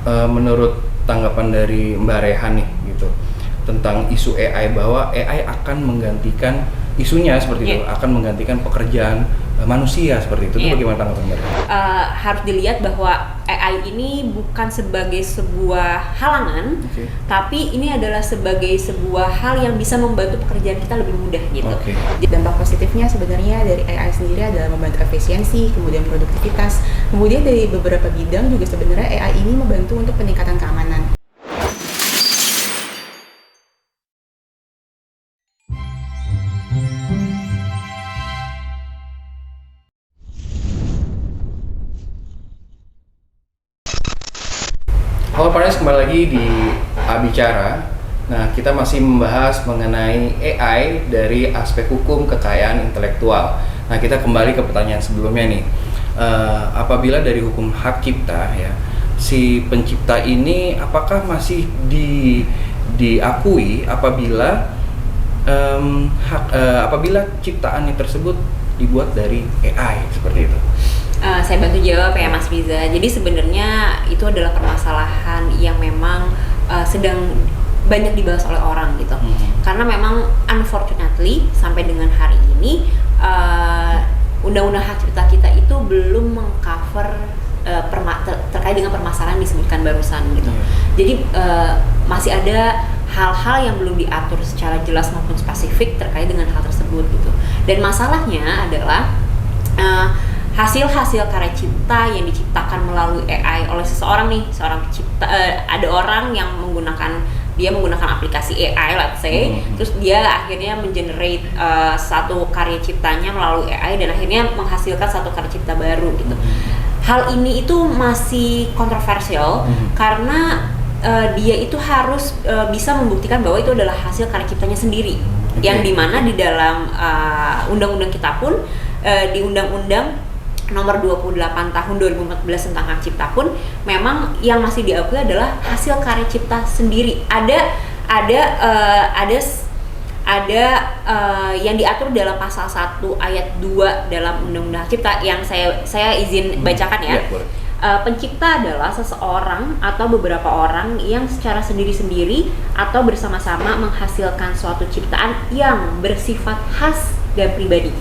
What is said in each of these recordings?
menurut tanggapan dari Mbak Rehan nih gitu tentang isu AI bahwa AI akan menggantikan isunya seperti itu akan menggantikan pekerjaan manusia seperti itu. Itu bagaimana tanggapan Mbak Rehan? Harus dilihat bahwa AI ini bukan sebagai sebuah halangan, tapi ini adalah sebagai sebuah hal yang bisa membantu pekerjaan kita lebih mudah gitu. Dampak positifnya sebenarnya dari AI sendiri adalah membantu efisiensi, kemudian produktivitas, kemudian dari beberapa bidang juga sebenarnya AI ini membantu untuk peningkatan keamanan. Halo Partners, kembali lagi di Bicara. Nah, kita masih membahas mengenai AI dari aspek hukum kekayaan intelektual. Nah, kita kembali ke pertanyaan sebelumnya nih. Apabila dari hukum hak cipta ya, si pencipta ini apakah masih diakui apabila apabila ciptaannya tersebut dibuat dari AI seperti itu? Saya bantu jawab ya Mas Riza. Jadi sebenarnya itu adalah permasalahan yang memang sedang banyak dibahas oleh orang gitu. Karena memang unfortunately sampai dengan hari ini undang-undang hak cipta kita itu belum mengcover terkait dengan permasalahan disebutkan barusan gitu. Jadi masih ada hal-hal yang belum diatur secara jelas maupun spesifik terkait dengan hal tersebut gitu. Dan masalahnya adalah hasil-hasil karya cipta yang diciptakan melalui AI oleh seseorang nih, seorang pencipta, ada orang yang menggunakan aplikasi AI, let's say, terus dia akhirnya mengenerate satu karya ciptanya melalui AI dan akhirnya menghasilkan satu karya cipta baru gitu. Hal ini itu masih kontroversial karena dia itu harus bisa membuktikan bahwa itu adalah hasil karya ciptanya sendiri, yang dimana di dalam undang-undang kita pun di undang-undang nomor 28 tahun 2014 tentang hak cipta pun memang yang masih diakui adalah hasil karya cipta sendiri. Ada yang diatur dalam pasal 1 ayat 2 dalam undang-undang hak cipta yang saya izin bacakan ya. Pencipta adalah seseorang atau beberapa orang yang secara sendiri-sendiri atau bersama-sama menghasilkan suatu ciptaan yang bersifat khas dan pribadi.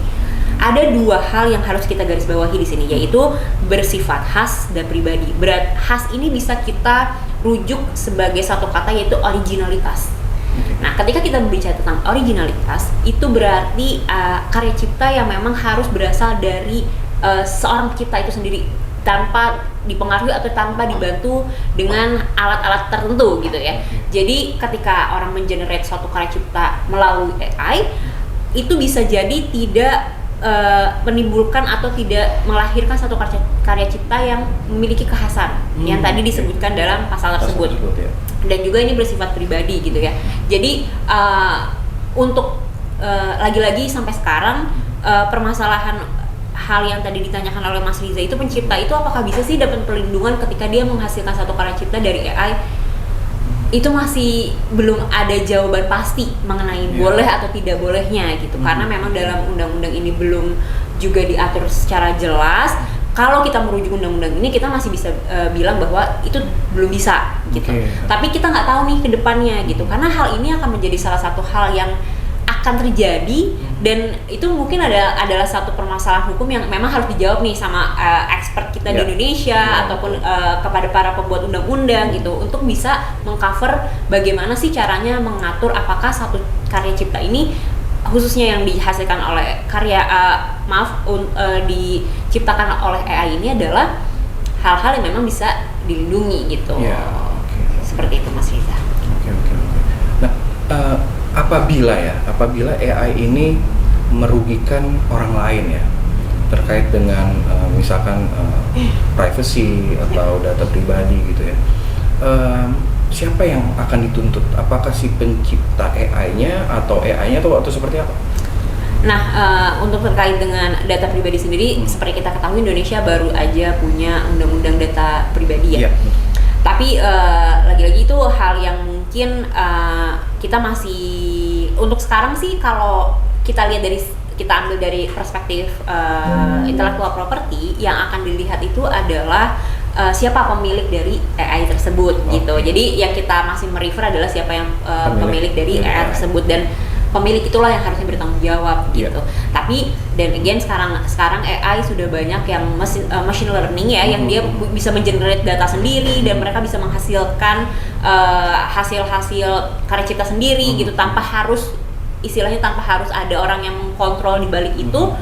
Ada dua hal yang harus kita garis bawahi di sini, yaitu bersifat khas dan pribadi. Khas ini bisa kita rujuk sebagai satu kata, yaitu originalitas. Nah, ketika kita berbicara tentang originalitas, itu berarti karya cipta yang memang harus berasal dari seorang pencipta itu sendiri, tanpa dipengaruhi atau tanpa dibantu dengan alat-alat tertentu gitu ya. Jadi ketika orang mengenerate suatu karya cipta melalui AI, itu bisa jadi tidak menimbulkan atau tidak melahirkan satu karya cipta yang memiliki kekhasan yang tadi disebutkan dalam pasal tersebut. Dan juga ini bersifat pribadi gitu ya. Jadi untuk lagi-lagi sampai sekarang permasalahan hal yang tadi ditanyakan oleh Mas Riza itu, pencipta itu apakah bisa sih dapat perlindungan ketika dia menghasilkan satu karya cipta dari AI? Itu masih belum ada jawaban pasti mengenai boleh atau tidak bolehnya gitu. Karena memang dalam undang-undang ini belum juga diatur secara jelas. Kalau kita merujuk undang-undang ini, kita masih bisa bilang bahwa itu belum bisa gitu. Tapi kita nggak tahu nih ke depannya gitu. Karena hal ini akan menjadi salah satu hal yang akan terjadi, dan itu mungkin adalah satu permasalahan hukum yang memang harus dijawab nih sama expert kita di Indonesia ataupun kepada para pembuat undang-undang gitu, untuk bisa mengcover bagaimana sih caranya mengatur apakah satu karya cipta ini, khususnya yang dihasilkan oleh diciptakan oleh AI ini adalah hal-hal yang memang bisa dilindungi gitu. Seperti itu Mas Riza. Nah, apabila AI ini merugikan orang lain ya, terkait dengan misalkan privacy atau data pribadi gitu ya, siapa yang akan dituntut? Apakah si pencipta AI-nya atau AI-nya atau seperti apa? Nah, untuk terkait dengan data pribadi sendiri, seperti kita ketahui Indonesia baru aja punya undang-undang data pribadi ya. Tapi lagi-lagi itu hal yang mungkin kita masih, untuk sekarang sih kalau kita ambil dari perspektif intellectual property, yang akan dilihat itu adalah siapa pemilik dari AI tersebut Jadi yang kita masih merefer adalah siapa yang pemilik dari AI tersebut, dan pemilik itulah yang harusnya bertanggung jawab gitu. Tapi dan again sekarang AI sudah banyak yang machine learning ya, yang dia bisa mengenerate data sendiri dan mereka bisa menghasilkan hasil-hasil karya cipta sendiri gitu, tanpa harus ada orang yang mengkontrol di balik itu,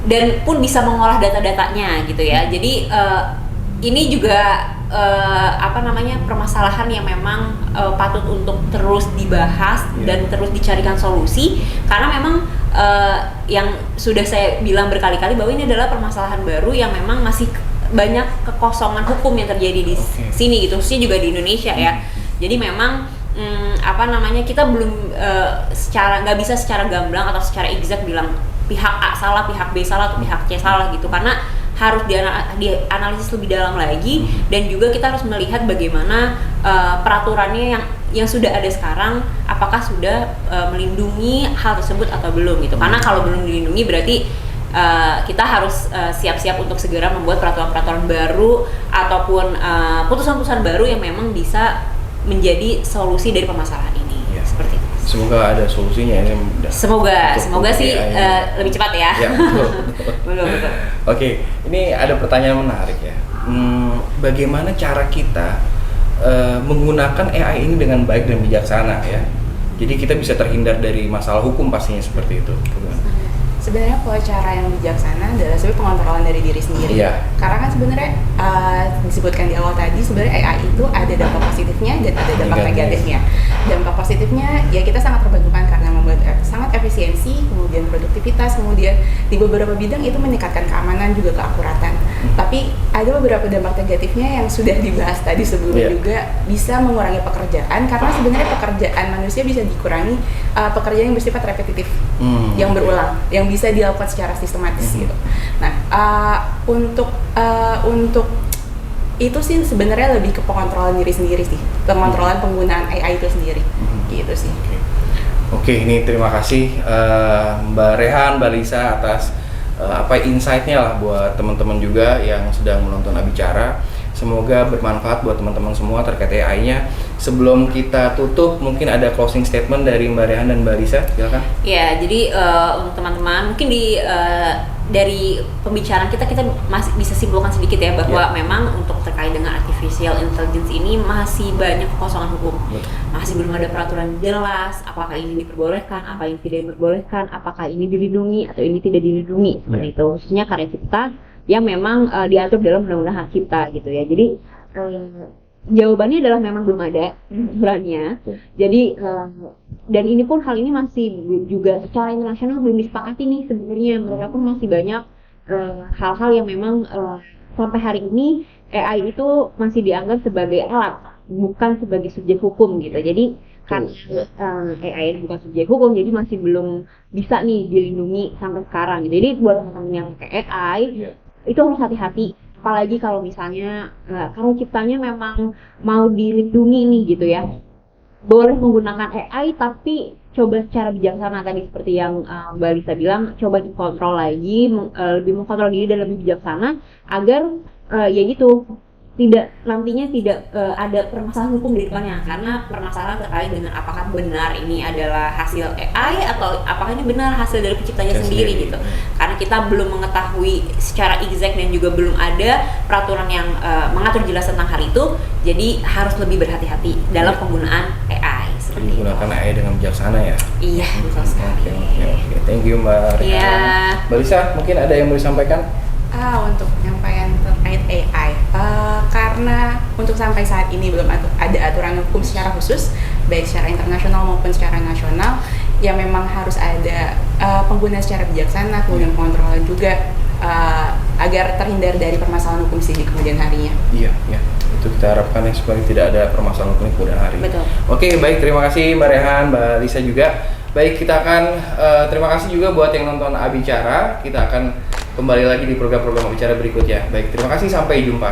dan pun bisa mengolah data-datanya gitu ya. Jadi ini juga permasalahan yang memang patut untuk terus dibahas dan terus dicarikan solusi, karena memang yang sudah saya bilang berkali-kali bahwa ini adalah permasalahan baru yang memang masih banyak kekosongan hukum yang terjadi di sini gitu, khususnya juga di Indonesia ya. Jadi memang kita belum nggak bisa secara gamblang atau secara exact bilang pihak A salah, pihak B salah, atau pihak C salah gitu, karena harus dianalisis lebih dalam lagi, dan juga kita harus melihat bagaimana peraturannya yang sudah ada sekarang, apakah sudah melindungi hal tersebut atau belum gitu. Karena kalau belum dilindungi berarti kita harus siap-siap untuk segera membuat peraturan-peraturan baru ataupun putusan-putusan baru yang memang bisa menjadi solusi dari permasalahan ini. Seperti itu. Semoga ada solusinya ini. Semoga sih lebih cepat ya. Betul. Oke, ini ada pertanyaan menarik ya. Bagaimana cara kita menggunakan AI ini dengan baik dan bijaksana ya? Jadi kita bisa terhindar dari masalah hukum pastinya seperti itu. Sebenarnya kalau cara yang bijaksana adalah sebenarnya pengontrolan dari diri sendiri. Karena kan sebenarnya disebutkan di awal tadi, sebenarnya AI itu ada dampak positifnya dan ada dampak negatifnya. Dampak positifnya ya kita sangat terbantukan karena membuat sangat efisiensi, kemudian produktivitas, kemudian di beberapa bidang itu meningkatkan keamanan juga keakuratan. Tapi ada beberapa dampak negatifnya yang sudah dibahas tadi sebelumnya juga, bisa mengurangi pekerjaan, karena sebenarnya pekerjaan manusia bisa dikurangi, pekerjaan yang bersifat repetitif, yang berulang, yang bisa dilakukan secara sistematis gitu. Nah, untuk itu sih sebenarnya lebih ke pengontrolan diri sendiri sih, pengontrolan penggunaan AI itu sendiri, gitu sih. Oke, ini terima kasih Mbak Rehan, Mbak Lisa atas insight-nya lah buat teman-teman juga yang sedang menonton Abicara. Semoga bermanfaat buat teman-teman semua terkait AI-nya. Sebelum kita tutup, mungkin ada closing statement dari Mbak Rehan dan Mbak Lisa, silakan. Ya, jadi untuk teman-teman mungkin dari pembicaraan kita masih bisa simpulkan sedikit ya, bahwa memang untuk terkait dengan artificial intelligence ini masih banyak kekosongan hukum. Masih belum ada peraturan jelas, apakah ini diperbolehkan, apa yang tidak diperbolehkan, apakah ini dilindungi atau ini tidak dilindungi, seperti itu. Khususnya karya cipta yang memang diatur dalam undang-undang hak cipta gitu ya. Jadi jawabannya adalah memang belum ada aturannya. Jadi dan ini pun hal ini masih juga secara internasional belum disepakati nih sebenarnya. Mereka pun masih banyak hal-hal yang memang sampai hari ini AI itu masih dianggap sebagai alat, bukan sebagai subjek hukum gitu. Jadi karena AI ini bukan subjek hukum, jadi masih belum bisa nih dilindungi sampai sekarang. Jadi buat teman-teman yang pakai AI itu harus hati-hati, apalagi kalau misalnya karena ciptanya memang mau dilindungi nih gitu ya. Boleh menggunakan AI tapi coba secara bijaksana, tadi seperti yang Mbak Lisa bilang, coba dikontrol lagi, lebih mengkontrol diri dan lebih bijaksana agar ya gitu nantinya tidak ada permasalahan hukum di depannya, karena permasalahan terkait dengan apakah benar ini adalah hasil AI atau apakah ini benar hasil dari penciptanya sendiri gitu. Karena kita belum mengetahui secara exact dan juga belum ada peraturan yang mengatur jelas tentang hal itu, jadi harus lebih berhati-hati dalam penggunaan AI. Menggunakan AI dengan bijaksana ya. Iya, betul sekali. Oke. Thank you Mbak Rehan. Mbak Lisa, mungkin ada yang mau disampaikan? Untuk penyampaian terkait AI, karena untuk sampai saat ini belum ada aturan hukum secara khusus, baik secara internasional maupun secara nasional, yang memang harus ada penggunaan secara bijaksana, kemudian pengontrolan juga, agar terhindar dari permasalahan hukum di kemudian harinya. Iya, itu kita harapkan ya, supaya tidak ada permasalahan hukum di kemudian hari. Betul. Oke, baik, terima kasih Mbak Rehan, Mbak Lisa juga. Baik, kita akan terima kasih juga buat yang nonton Abicara. Kita akan kembali lagi di program-program Abicara berikutnya. Baik, terima kasih, sampai jumpa.